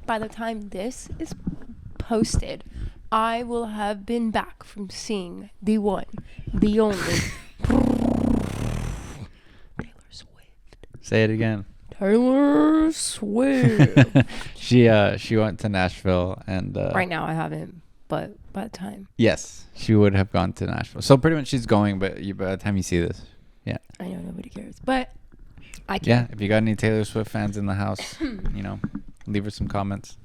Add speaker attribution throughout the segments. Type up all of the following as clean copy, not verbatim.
Speaker 1: by the time this is posted, I will have been back from seeing the one, the only Taylor Swift.
Speaker 2: Say it again.
Speaker 1: Taylor Swift.
Speaker 2: She went to Nashville and
Speaker 1: Right now I haven't, but by the time.
Speaker 2: Yes, she would have gone to Nashville. So pretty much she's going, but by the time you see this, yeah.
Speaker 1: I know nobody cares, but I can.
Speaker 2: Yeah, if you got any Taylor Swift fans in the house, leave her some comments.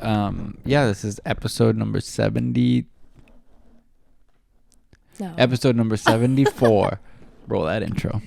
Speaker 2: Yeah, this is episode number 70.
Speaker 1: No.
Speaker 2: Episode number 74. Roll that intro.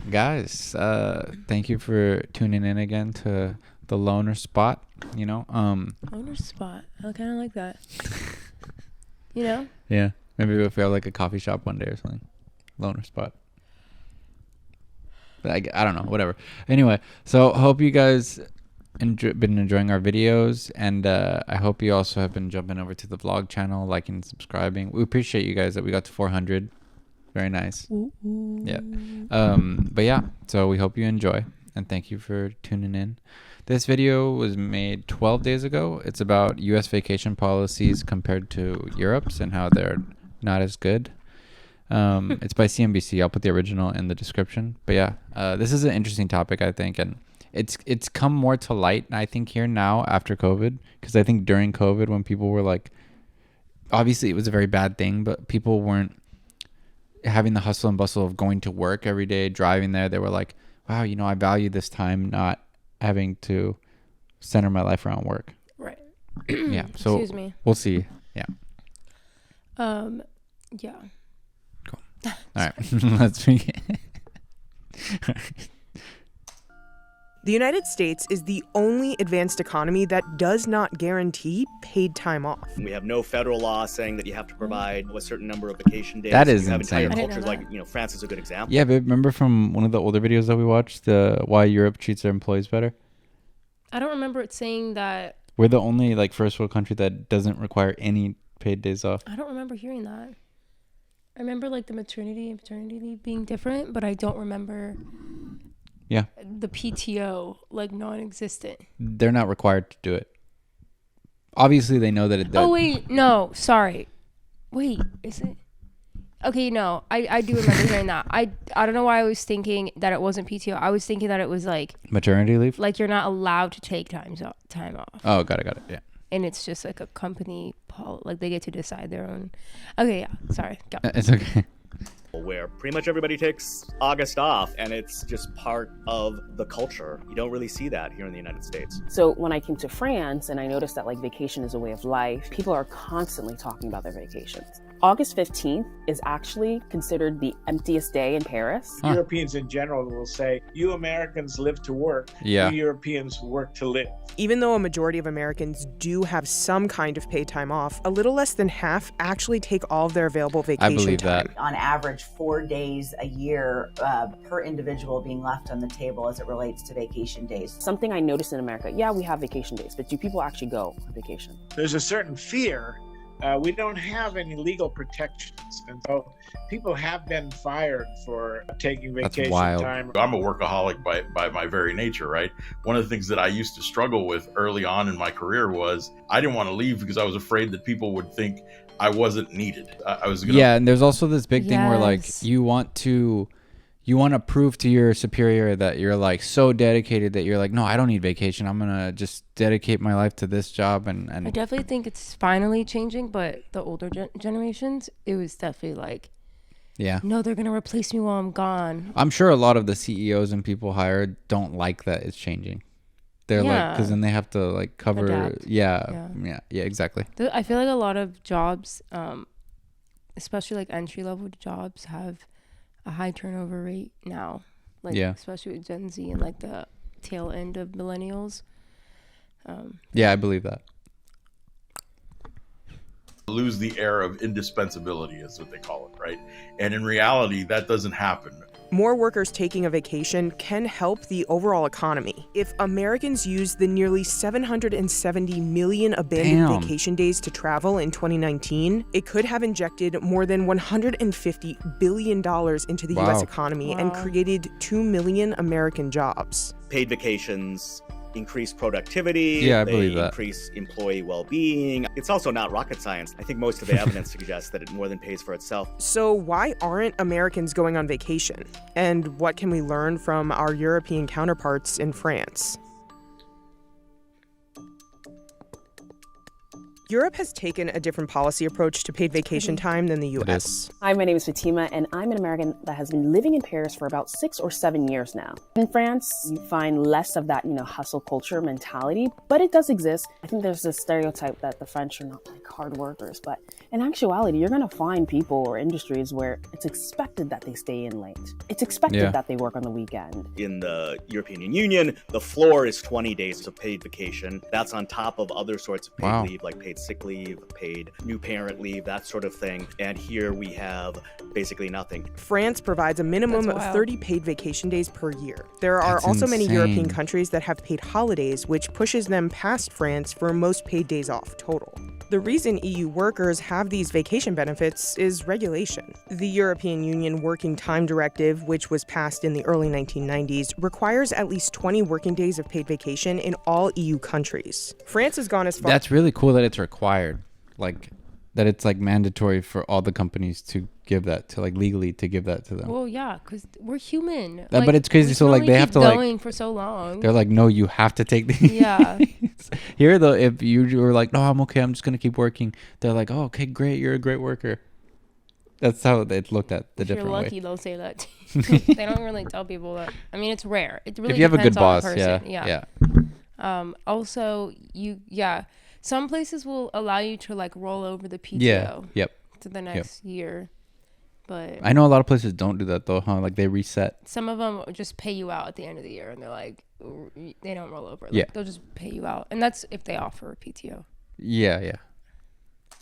Speaker 2: Guys, thank you for tuning in again to the Loner Spot.
Speaker 1: Owner spot. I kind of like that.
Speaker 2: Yeah, maybe if we have like a coffee shop one day or something. Loner Spot. But I don't know, whatever. Anyway, so hope you guys been enjoying our videos, and I hope you also have been jumping over to the vlog channel, liking and subscribing. We appreciate you guys that we got to 400. Very nice.
Speaker 1: Ooh.
Speaker 2: Yeah. But yeah, so we hope you enjoy, and thank you for tuning in. This video was made 12 days ago. It's about U.S. vacation policies compared to Europe's and how they're not as good. It's by CNBC. I'll put the original in the description. But yeah, this is an interesting topic, I think, and it's come more to light, I think, here now after COVID, because I think during COVID, when people were like, obviously it was a very bad thing, but people weren't having the hustle and bustle of going to work every day, driving there. They were like, wow, I value this time not having to center my life around work.
Speaker 1: Right.
Speaker 2: Yeah. So
Speaker 1: Excuse me.
Speaker 2: we'll see. Yeah.
Speaker 1: Yeah.
Speaker 2: Cool. All right. Let's begin.
Speaker 3: The United States is the only advanced economy that does not guarantee paid time off.
Speaker 4: We have no federal law saying that you have to provide a certain number of vacation days.
Speaker 2: That is
Speaker 4: you have
Speaker 2: insane.
Speaker 4: entire
Speaker 1: I didn't
Speaker 4: cultures
Speaker 1: know
Speaker 4: like, France is a good example.
Speaker 2: Yeah, but remember from one of the older videos that we watched, why Europe treats their employees better?
Speaker 1: I don't remember it saying that.
Speaker 2: We're the only first world country that doesn't require any paid days off.
Speaker 1: I don't remember hearing that. I remember the maternity and paternity leave being different, but I don't remember.
Speaker 2: Yeah.
Speaker 1: The PTO non-existent.
Speaker 2: They're not required to do it. Obviously, they know that it does.
Speaker 1: Oh wait, no, sorry. Wait, is it? Okay, no, I do remember hearing that. I don't know why I was thinking that it wasn't PTO. I was thinking that it was
Speaker 2: maternity leave.
Speaker 1: You're not allowed to take time off.
Speaker 2: Oh, got it. Yeah.
Speaker 1: And it's just a company they get to decide their own. Okay, yeah. Sorry. Go.
Speaker 2: It's okay.
Speaker 4: Where pretty much everybody takes August off, and it's just part of the culture. You don't really see that here in the United States.
Speaker 5: So when I came to France and I noticed that vacation is a way of life, people are constantly talking about their vacations. August 15th is actually considered the emptiest day in Paris.
Speaker 2: Huh.
Speaker 6: Europeans in general will say, you Americans live to work,
Speaker 2: Yeah.
Speaker 6: you Europeans work to live.
Speaker 3: Even though a majority of Americans do have some kind of paid time off, a little less than half actually take all of their available vacation
Speaker 2: believe
Speaker 3: time.
Speaker 2: that.
Speaker 7: On average, 4 days a year per individual being left on the table as it relates to vacation days.
Speaker 5: Something I noticed in America, yeah, we have vacation days, but do people actually go on vacation?
Speaker 6: There's a certain fear. We don't have any legal protections, and so people have been fired for taking vacation
Speaker 2: wild.
Speaker 6: time.
Speaker 8: I'm a workaholic by my very nature, right? One of the things that I used to struggle with early on in my career was I didn't want to leave because I was afraid that people would think I wasn't needed. I was gonna...
Speaker 2: Yeah, and there's also this big thing where
Speaker 1: Yes.
Speaker 2: you want to prove to your superior that you're so dedicated that you're no, I don't need vacation. I'm gonna just dedicate my life to this job and
Speaker 1: I definitely think it's finally changing, but the older generations, it was definitely
Speaker 2: yeah.
Speaker 1: no, they're gonna replace me while I'm gone.
Speaker 2: I'm sure a lot of the CEOs and people hired don't like that it's changing. They're
Speaker 1: Yeah.
Speaker 2: because then they have to cover.
Speaker 1: Adapt.
Speaker 2: Yeah, exactly.
Speaker 1: I feel like a lot of jobs, especially entry level jobs, have a high turnover rate now.
Speaker 2: Yeah.
Speaker 1: Especially with Gen Z and the tail end of millennials.
Speaker 2: Yeah, I believe that.
Speaker 8: Lose the air of indispensability is what they call it, right? And in reality, that doesn't happen.
Speaker 3: More workers taking a vacation can help the overall economy. If Americans use the nearly 770 million abandoned vacation days to travel in 2019, it could have injected more than $150 billion into the U.S. economy and created 2 million American jobs.
Speaker 4: Paid vacations increase productivity.
Speaker 2: Yeah, I believe that.
Speaker 4: Increase employee well-being. It's also not rocket science. I think most of the evidence suggests that it more than pays for itself.
Speaker 3: So why aren't Americans going on vacation? And what can we learn from our European counterparts in France? Europe has taken a different policy approach to paid vacation time than the U.S.
Speaker 5: Hi, my name is Fatima, and I'm an American that has been living in Paris for about 6 or 7 years now. In France, you find less of that, hustle culture mentality, but it does exist. I think there's this stereotype that the French are not like hard workers, but in actuality, you're going to find people or industries where it's expected that they stay in late. It's expected that they work on the weekend.
Speaker 4: In the European Union, the floor is 20 days of paid vacation. That's on top of other sorts of paid leave, like paid sick leave, paid new parent leave, that sort of thing. And here we have basically nothing.
Speaker 3: France provides a minimum of 30 paid vacation days per year. There are also many European countries that have paid holidays, which pushes them past France for most paid days off total. The reason EU workers have these vacation benefits is regulation. The European Union Working Time Directive, which was passed in the early 1990s, requires at least 20 working days of paid vacation in all EU countries. France has gone as far...
Speaker 2: That's really cool that it's required. Like, that it's like mandatory for all the companies to give that to, like, legally to give that to them.
Speaker 1: Well, yeah, because we're human.
Speaker 2: But it's crazy. So, like, they have to, like...
Speaker 1: going for so long.
Speaker 2: They're like, no, you have to take these.
Speaker 1: Yeah.
Speaker 2: Here, though, if you were like, no, I'm okay, I'm just going to keep working. They're like, oh, okay, great, you're a great worker. That's how it's looked at the different way.
Speaker 1: If you're lucky, they'll say that. They don't really tell people that. I mean, it's rare. It really
Speaker 2: if you have a good boss,
Speaker 1: yeah. Also, some places will allow you to, like, roll over the PTO to the next year. But
Speaker 2: I know a lot of places don't do that, though, huh? Like, they reset.
Speaker 1: Some of them just pay you out at the end of the year, and they're like, they don't roll over. Like, they'll just pay you out. And that's if they offer a PTO.
Speaker 2: Yeah.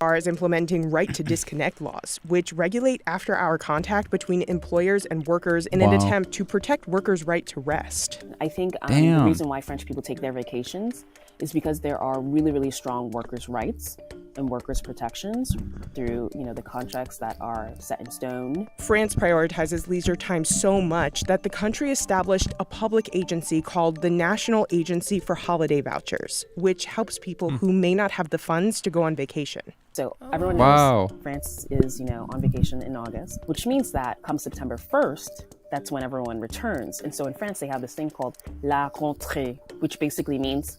Speaker 3: As implementing right to disconnect laws, which regulate after-hour contact between employers and workers in an attempt to protect workers' right to rest.
Speaker 5: I think the reason why French people take their vacations is because there are really, really strong workers' rights and workers' protections through, the contracts that are set in stone.
Speaker 3: France prioritizes leisure time so much that the country established a public agency called the National Agency for Holiday Vouchers, which helps people who may not have the funds to go on vacation.
Speaker 5: So everyone knows France is, on vacation in August, which means that come September 1st, that's when everyone returns. And so in France, they have this thing called la rentrée, which basically means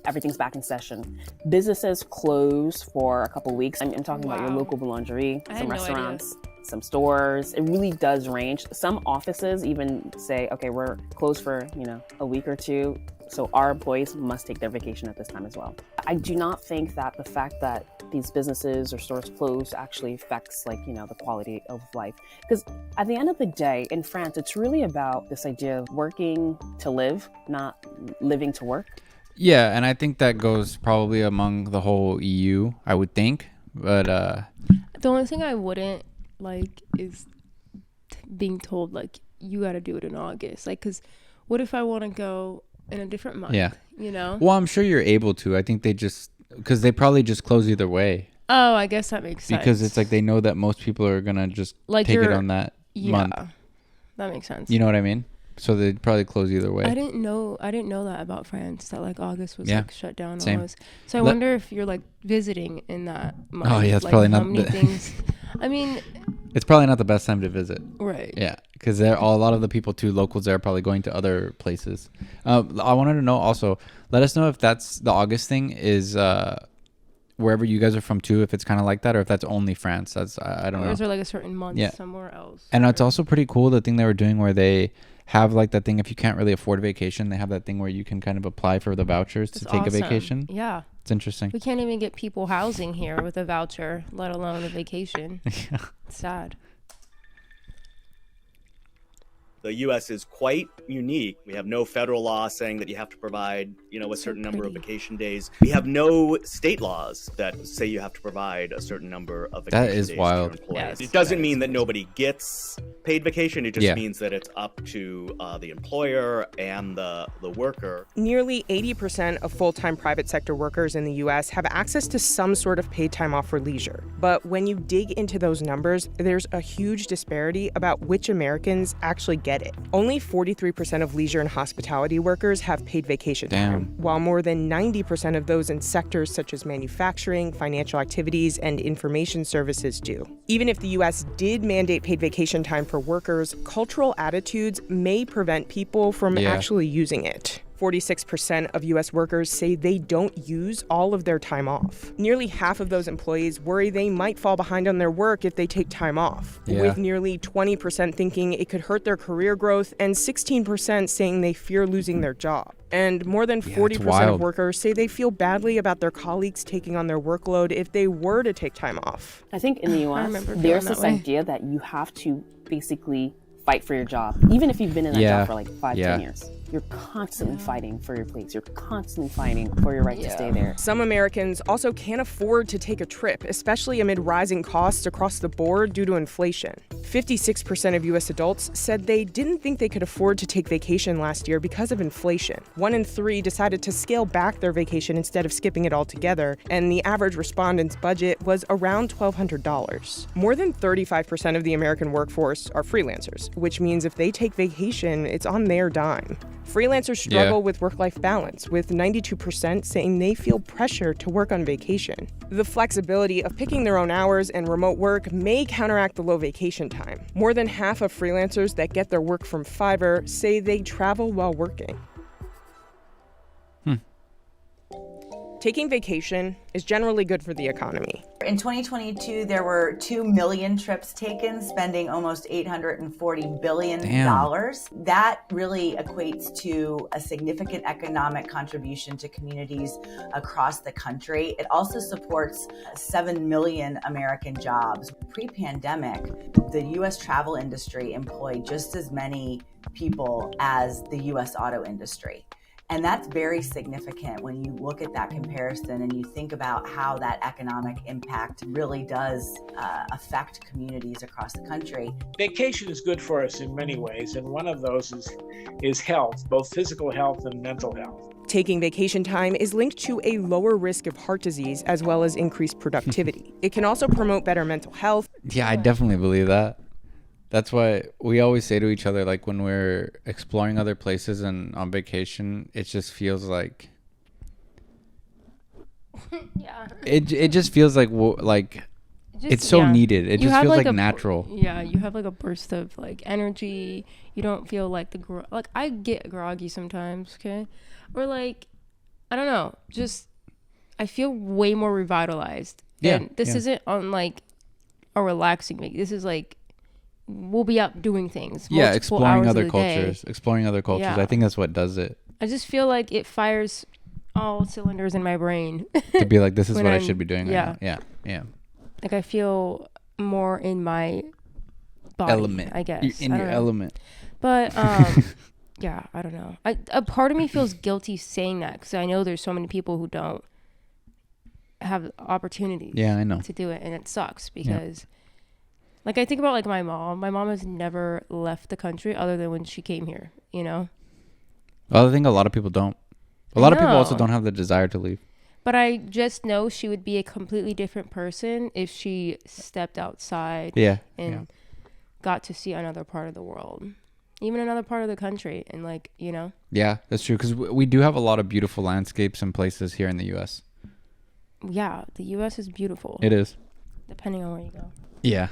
Speaker 5: everything's back in session. Businesses close for a couple weeks. I'm talking about your local boulangerie, some restaurants, some stores. It really does range. Some offices even say, okay, we're closed for, a week or two. So our employees must take their vacation at this time as well. I do not think that the fact that these businesses or stores close actually affects the quality of life. Because at the end of the day, in France, it's really about this idea of working to live, not living to work.
Speaker 2: Yeah, and I think that goes probably among the whole EU, I would think. But
Speaker 1: the only thing I wouldn't like is being told, like, you got to do it in August. Like, because what if I want to go in a different month?
Speaker 2: Yeah.
Speaker 1: Well,
Speaker 2: I'm sure you're able to. I think because they probably just close either way.
Speaker 1: Oh, I guess that makes sense.
Speaker 2: Because it's like they know that most people are going to just take it on that month. Yeah,
Speaker 1: that makes sense.
Speaker 2: You know what I mean? So they'd probably close either way.
Speaker 1: I didn't know that about France, that like August was like shut down almost. So I wonder if you're like visiting in that month.
Speaker 2: Oh yeah, it's
Speaker 1: like,
Speaker 2: probably
Speaker 1: how
Speaker 2: not.
Speaker 1: Many things. I mean,
Speaker 2: it's probably not the best time to visit.
Speaker 1: Right.
Speaker 2: Yeah, because a lot of the people too, locals there, are probably going to other places. I wanted to know also. Let us know if that's the August thing is wherever you guys are from too. If it's kind of like that, or if that's only France. That's I don't know.
Speaker 1: Or is there like a certain month somewhere else?
Speaker 2: And it's also pretty cool the thing they were doing where they have like that thing if you can't really afford a vacation, they have that thing where you can kind of apply for the vouchers to take a vacation.
Speaker 1: Yeah.
Speaker 2: It's interesting.
Speaker 1: We can't even get people housing here with a voucher, let alone a vacation.
Speaker 2: Yeah.
Speaker 1: It's sad.
Speaker 4: The U.S. is quite unique. We have no federal law saying that you have to provide, a certain number of vacation days. We have no state laws that say you have to provide a certain number of vacation days.
Speaker 2: That is wild.
Speaker 4: To your employees. It doesn't mean that nobody gets paid vacation. It just means that it's up to the employer and the worker.
Speaker 3: Nearly 80% of full-time private sector workers in the U.S. have access to some sort of paid time off for leisure. But when you dig into those numbers, there's a huge disparity about which Americans actually get it. Only 43% of leisure and hospitality workers have paid vacation time, while more than 90% of those in sectors such as manufacturing, financial activities, and information services do. Even if the U.S. did mandate paid vacation time for workers, cultural attitudes may prevent people from actually using it. 46% of U.S. workers say they don't use all of their time off. Nearly half of those employees worry they might fall behind on their work if they take time off, with nearly 20% thinking it could hurt their career growth and 16% saying they fear losing their job. And more than 40% of workers say they feel badly about their colleagues taking on their workload if they were to take time off.
Speaker 5: I think in the U.S., there's this idea that you have to basically fight for your job, even if you've been in that job for like 5-10 years. You're constantly fighting for your place. You're constantly fighting for your right to stay there.
Speaker 3: Some Americans also can't afford to take a trip, especially amid rising costs across the board due to inflation. 56% of U.S. adults said they didn't think they could afford to take vacation last year because of inflation. 1 in 3 decided to scale back their vacation instead of skipping it altogether, and the average respondent's budget was around $1,200. More than 35% of the American workforce are freelancers, which means if they take vacation, it's on their dime. Freelancers struggle with work-life balance, with 92% saying they feel pressure to work on vacation. The flexibility of picking their own hours and remote work may counteract the low vacation time. More than half of freelancers that get their work from Fiverr say they travel while working. Taking vacation is generally good for the economy.
Speaker 7: In 2022, there were 2 million trips taken, spending almost $840 billion. That really equates to a significant economic contribution to communities across the country. It also supports 7 million American jobs. Pre-pandemic, the U.S. travel industry employed just as many people as the U.S. auto industry. And that's very significant when you look at that comparison and you think about how that economic impact really does affect communities across the country.
Speaker 6: Vacation is good for us in many ways, and one of those is health, both physical health and mental health.
Speaker 3: Taking vacation time is linked to a lower risk of heart disease as well as increased productivity. It can also promote better mental health.
Speaker 2: Yeah, I definitely believe that. That's why we always say to each other, like when we're exploring other places and on vacation, it just feels like it just feels like it's so needed. It just feels like natural.
Speaker 1: Yeah, you have like a burst of like energy. You don't feel like like I get groggy sometimes, okay? Or like I don't know, just I feel way more revitalized.
Speaker 2: Yeah.
Speaker 1: And this isn't on like a relaxing week. This is like we'll be out doing things.
Speaker 2: Yeah, exploring other cultures. Yeah. I think that's what does it.
Speaker 1: I just feel like it fires all cylinders in my brain.
Speaker 2: To be like, this is what I should be doing right now. Yeah.
Speaker 1: Like I feel more in my body,
Speaker 2: element.
Speaker 1: I guess.
Speaker 2: In your element.
Speaker 1: But yeah, I don't know. A part of me feels guilty saying that because I know there's so many people who don't have opportunities to do it, and it sucks because like I think about like my mom has never left the country other than when she came here, you know.
Speaker 2: Well, I think a lot of people don't. A lot of people also don't have the desire to leave.
Speaker 1: But I just know she would be a completely different person if she stepped outside and got to see another part of the world, even another part of the country, and like, you know.
Speaker 2: Yeah, that's true, because we do have a lot of beautiful landscapes and places here in the U.S.
Speaker 1: Yeah, the U.S. is beautiful.
Speaker 2: It is.
Speaker 1: Depending on where you go.
Speaker 2: Yeah.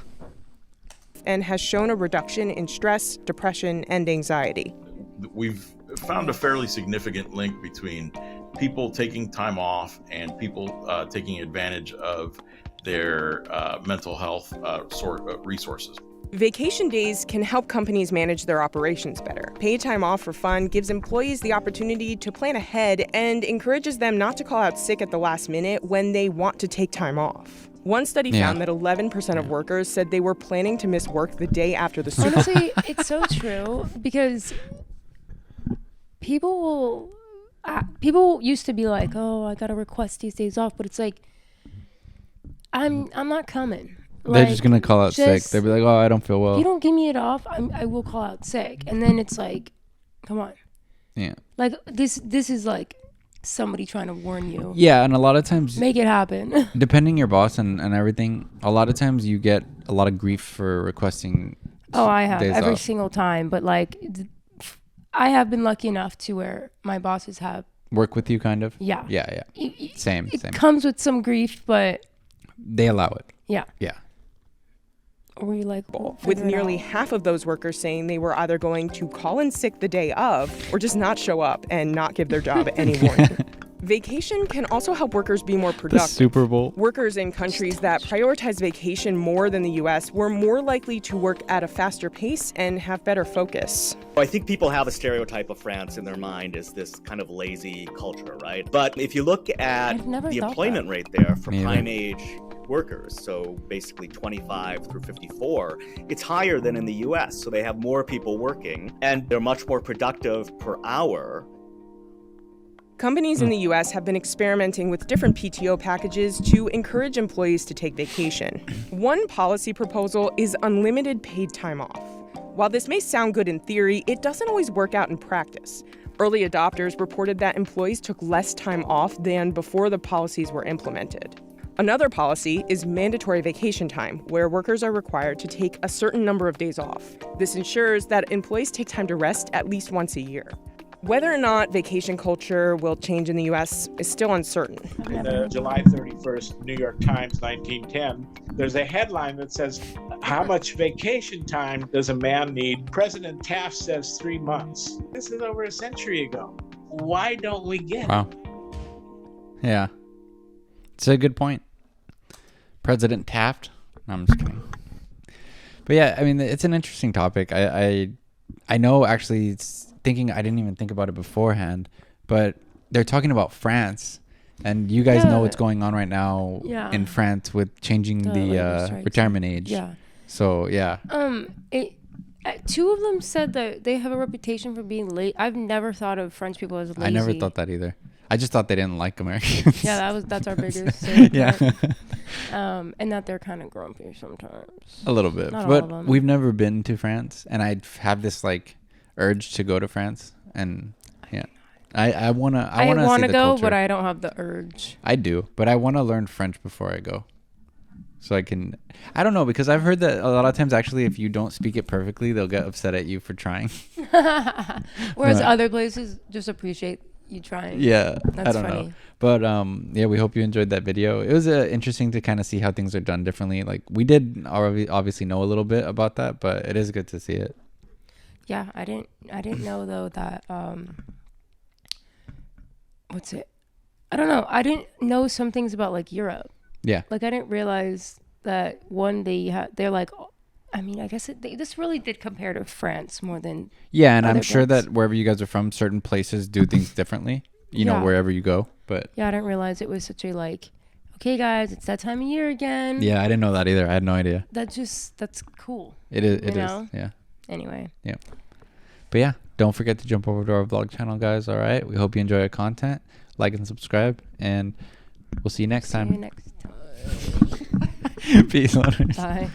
Speaker 3: And has shown a reduction in stress, depression, and anxiety.
Speaker 8: We've found a fairly significant link between people taking time off and people taking advantage of their mental health resources.
Speaker 3: Vacation days can help companies manage their operations better. Paid time off for fun gives employees the opportunity to plan ahead and encourages them not to call out sick at the last minute when they want to take time off. One study found that 11% of workers said they were planning to miss work the day after the Super Bowl.
Speaker 1: Honestly, it's so true because people used to be like, "Oh, I gotta request these days off," but it's like, I'm not coming.
Speaker 2: They're just gonna call out sick. They'll be like, "Oh, I don't feel well."
Speaker 1: If you don't give me it off, I will call out sick, and then it's like, come on.
Speaker 2: Yeah.
Speaker 1: Like this is like somebody trying to warn you.
Speaker 2: Yeah, and a lot of times
Speaker 1: make it happen.
Speaker 2: Depending your boss and everything, a lot of times you get a lot of grief for requesting.
Speaker 1: Oh, I have every
Speaker 2: off.
Speaker 1: single time, but like I have been lucky enough to where my bosses have
Speaker 2: work with you, kind of.
Speaker 1: Yeah.
Speaker 2: Yeah. Same.
Speaker 1: It comes with some grief, but
Speaker 2: they allow it.
Speaker 1: Yeah.
Speaker 2: Yeah.
Speaker 1: Or you like,
Speaker 3: with nearly half of those workers saying they were either going to call in sick the day of or just not show up and not give their job any warning. Vacation can also help workers be more productive.
Speaker 2: The Super Bowl.
Speaker 3: Workers in countries that prioritize vacation more than the U.S. were more likely to work at a faster pace and have better focus.
Speaker 4: I think people have a stereotype of France in their mind as this kind of lazy culture, right? But if you look at the employment rate there for prime age workers, so basically 25 through 54, it's higher than in the US. So they have more people working and they're much more productive per hour.
Speaker 3: Companies in the US have been experimenting with different PTO packages to encourage employees to take vacation. One policy proposal is unlimited paid time off. While this may sound good in theory, it doesn't always work out in practice. Early adopters reported that employees took less time off than before the policies were implemented. Another policy is mandatory vacation time, where workers are required to take a certain number of days off. This ensures that employees take time to rest at least once a year. Whether or not vacation culture will change in the U.S. is still uncertain.
Speaker 6: In the July 31st New York Times 1910, there's a headline that says, "How much vacation time does a man need?" President Taft says 3 months. This is over a century ago. Why don't we get it?
Speaker 2: Wow. Yeah. It's a good point. President Taft? No, I'm just kidding. But yeah, I mean, it's an interesting topic. I know actually it's thinking, I didn't even think about it beforehand, but they're talking about France, and you guys know what's going on right now in France with changing the retirement age.
Speaker 1: Yeah.
Speaker 2: So yeah.
Speaker 1: Two of them said that they have a reputation for being late. I've never thought of French people as lazy.
Speaker 2: I never thought that either. I just thought they didn't like Americans.
Speaker 1: Yeah, that's our biggest.
Speaker 2: Yeah.
Speaker 1: And that they're kind of grumpy sometimes.
Speaker 2: A little bit,
Speaker 1: Not
Speaker 2: but
Speaker 1: all of them.
Speaker 2: we've never been to France, and I have this like urge to go to France, and yeah, I wanna see the
Speaker 1: go,
Speaker 2: culture.
Speaker 1: but I don't have the urge.
Speaker 2: I do, but I want to learn French before I go, so I can. I don't know, because I've heard that a lot of times actually, if you don't speak it perfectly, they'll get upset at you for trying.
Speaker 1: Whereas other places just appreciate you trying.
Speaker 2: Yeah,
Speaker 1: that's
Speaker 2: I don't
Speaker 1: funny.
Speaker 2: know, but yeah, we hope you enjoyed that video. It was interesting to kind of see how things are done differently. Like we did obviously know a little bit about that, but it is good to see it.
Speaker 1: Yeah, I didn't know though that what's it? I don't know. I didn't know some things about like Europe.
Speaker 2: Yeah.
Speaker 1: Like I didn't realize that they're like, I mean, I guess this really did compare to France more than.
Speaker 2: Yeah, and I'm sure that wherever you guys are from, certain places do things differently. You know, wherever you go, but.
Speaker 1: Yeah, I didn't realize it was such a like, okay, guys, it's that time of year again.
Speaker 2: Yeah, I didn't know that either. I had no idea.
Speaker 1: That's cool.
Speaker 2: It is. It is. Yeah.
Speaker 1: Anyway.
Speaker 2: Yeah. But yeah, don't forget to jump over to our vlog channel, guys. All right. We hope you enjoy our content. Like and subscribe, and we'll see you next time.
Speaker 1: See you next time.
Speaker 2: Peace.
Speaker 1: Bye.